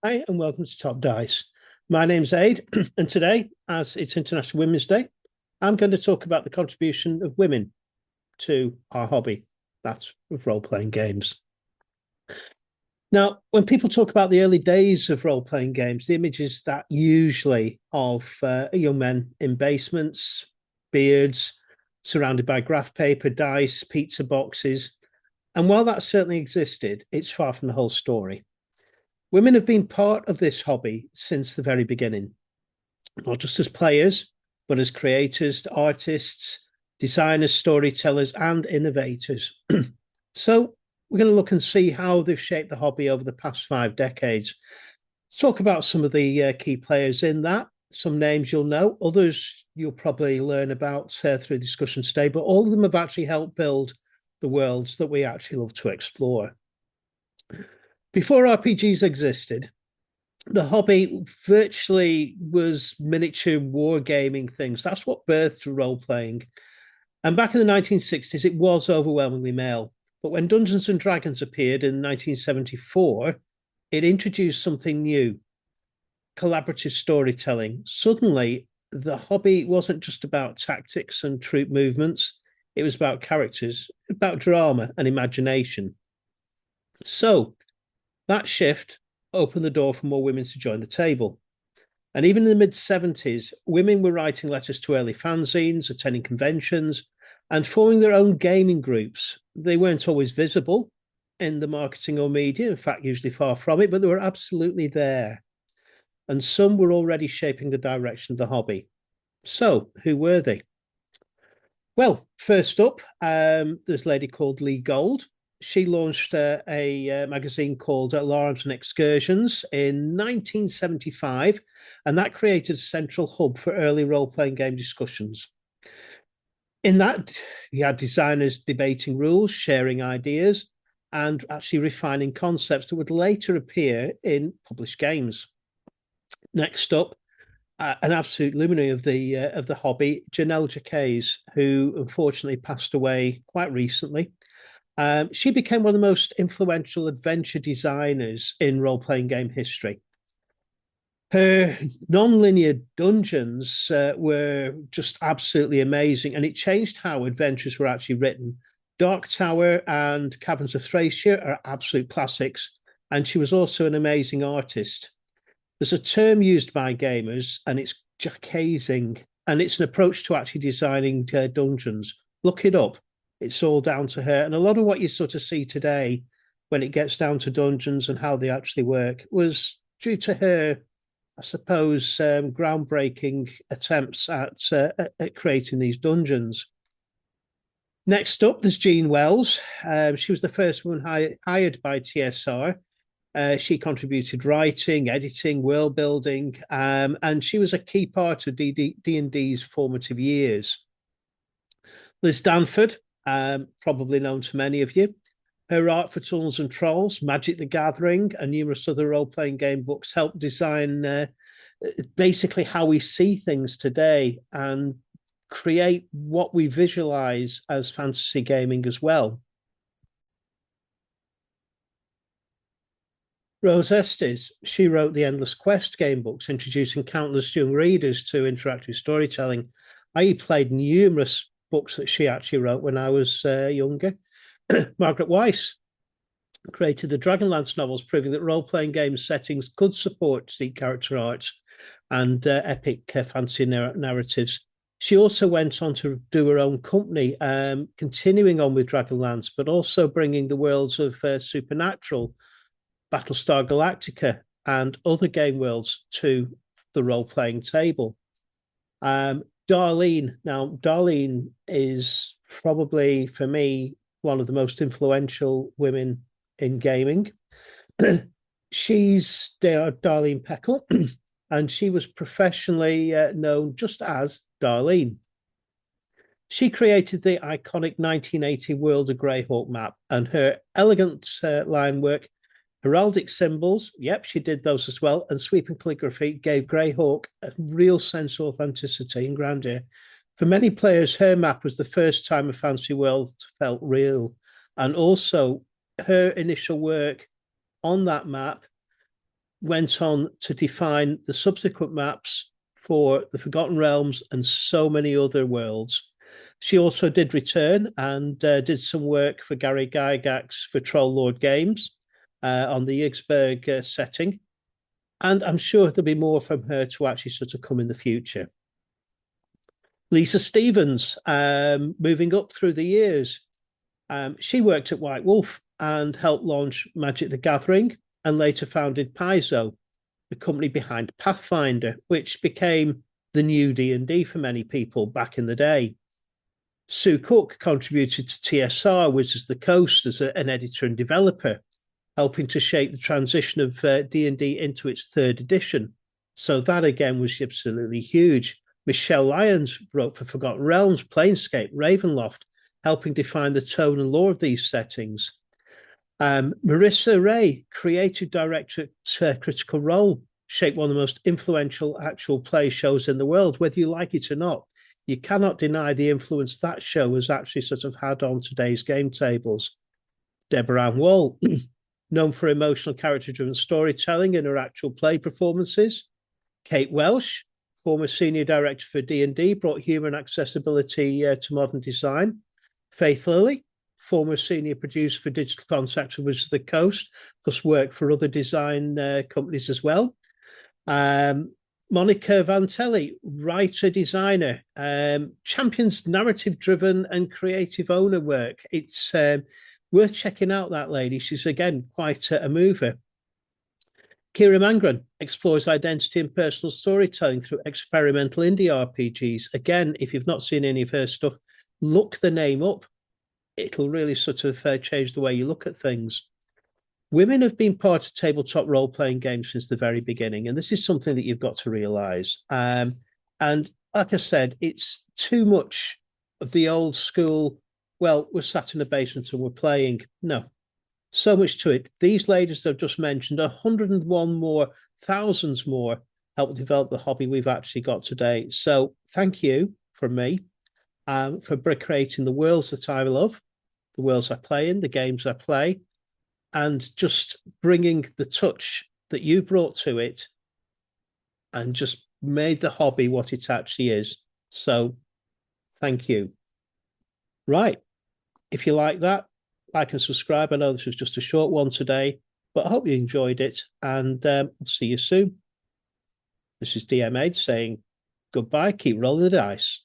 Hi, and welcome to Top Dice. My name's Aid, and today, as it's International Women's Day, I'm going to talk about the contribution of women to our hobby. That's of role-playing games. Now, when people talk about the early days of role-playing games, the image is that usually of young men in basements, beards, surrounded by graph paper, dice, pizza boxes. And while that certainly existed, it's far from the whole story. Women have been part of this hobby since the very beginning, not just as players, but as creators, artists, designers, storytellers, and innovators. So we're going to look and see how they've shaped the hobby over the past 5 decades. Let's talk about some of the key players in that. Some names you'll know, others you'll probably learn about through discussion today, but all of them have actually helped build the worlds that we actually love to explore. Before RPGs existed, the hobby virtually was miniature wargaming things. That's what birthed role playing. And back in the 1960s, it was overwhelmingly male. But when Dungeons and Dragons appeared in 1974, it introduced something new, collaborative storytelling. Suddenly, the hobby wasn't just about tactics and troop movements, it was about characters, about drama and imagination. So, that shift opened the door for more women to join the table. And even in the mid-70s, women were writing letters to early fanzines, attending conventions, and forming their own gaming groups. They weren't always visible in the marketing or media, in fact, usually far from it, but they were absolutely there. And some were already shaping the direction of the hobby. So, who were they? Well, first up, there's a lady called Lee Gold. She launched a magazine called Alarms and Excursions in 1975, and that created a central hub for early role-playing game discussions. In that, you had designers debating rules, sharing ideas, and actually refining concepts that would later appear in published games. Next up, an absolute luminary of the hobby, Janelle Jacques, who unfortunately passed away quite recently. She became one of the most influential adventure designers in role-playing game history. Her non-linear dungeons were just absolutely amazing, and it changed how adventures were actually written. Dark Tower and Caverns of Thracia are absolute classics, and she was also an amazing artist. There's a term used by gamers, and it's Jacquesing, and it's an approach to actually designing dungeons. Look it up. It's all down to her. And a lot of what you sort of see today when it gets down to dungeons and how they actually work was due to her, I suppose, groundbreaking attempts at creating these dungeons. Next up, there's Jean Wells. She was the first woman hired by TSR. She contributed writing, editing, world building, and she was a key part of D&D's formative years. Liz Danford, probably known to many of you. Her art for Tunnels and Trolls, Magic the Gathering, and numerous other role-playing game books helped design basically how we see things today and create what we visualize as fantasy gaming as well. Rose Estes, she wrote the Endless Quest game books, introducing countless young readers to interactive storytelling. I played numerous books that she actually wrote when I was younger. Margaret Weiss created the Dragonlance novels, proving that role-playing game settings could support deep character arts and epic fantasy narratives. She also went on to do her own company, continuing on with Dragonlance, but also bringing the worlds of Supernatural, Battlestar Galactica, and other game worlds to the role-playing table. Darlene. Now, Darlene is probably, for me, one of the most influential women in gaming. She's Darlene Peckle, and she was professionally known just as Darlene. She created the iconic 1980 World of Greyhawk map, and her elegant line work, heraldic symbols, yep, she did those as well, and sweeping calligraphy gave Greyhawk a real sense of authenticity and grandeur. For many players, her map was the first time a fantasy world felt real, and also her initial work on that map went on to define the subsequent maps for the Forgotten Realms and so many other worlds. She also did return and did some work for Gary Gygax for Troll Lord Games on the Yggdrasil setting. And I'm sure there'll be more from her to actually sort of come in the future. Lisa Stevens, moving up through the years, she worked at White Wolf and helped launch Magic the Gathering and later founded Paizo, the company behind Pathfinder, which became the new D&D for many people back in the day. Sue Cook contributed to TSR, Wizards of the Coast, as an editor and developer, helping to shape the transition of D&D into its third edition. So that, again, was absolutely huge. Michelle Lyons wrote for Forgotten Realms, Planescape, Ravenloft, helping define the tone and lore of these settings. Marissa Ray, creative director at Critical Role, shaped one of the most influential actual play shows in the world, whether you like it or not. You cannot deny the influence that show has actually sort of had on today's game tables. Deborah Ann Wall, known for emotional character-driven storytelling in her actual play performances. Kate Welsh, former senior director for D&D, brought humor and accessibility to modern design. Faith Lilly, former senior producer for Digital Concepts of Wizards of the Coast, plus worked for other design companies as well. Monica Vantelli, writer, designer, champions narrative-driven and creative owner work. It's worth checking out, that lady. She's, again, quite a mover. Kira Mangren explores identity and personal storytelling through experimental indie RPGs. Again, if you've not seen any of her stuff, look the name up. It'll really sort of change the way you look at things. Women have been part of tabletop role-playing games since the very beginning, and this is something that you've got to realise. And like I said, it's too much of the old school, well, we're sat in a basement and we're playing. No, so much to it. These ladies I've just mentioned, 101 more, thousands more, help develop the hobby we've actually got today. So thank you from me for creating the worlds that I love, the worlds I play in, the games I play, and just bringing the touch that you brought to it and just made the hobby what it actually is. So thank you. Right. If you like that, like and subscribe. I know this was just a short one today, but I hope you enjoyed it, and I'll see you soon. This is DM8 saying goodbye. Keep rolling the dice.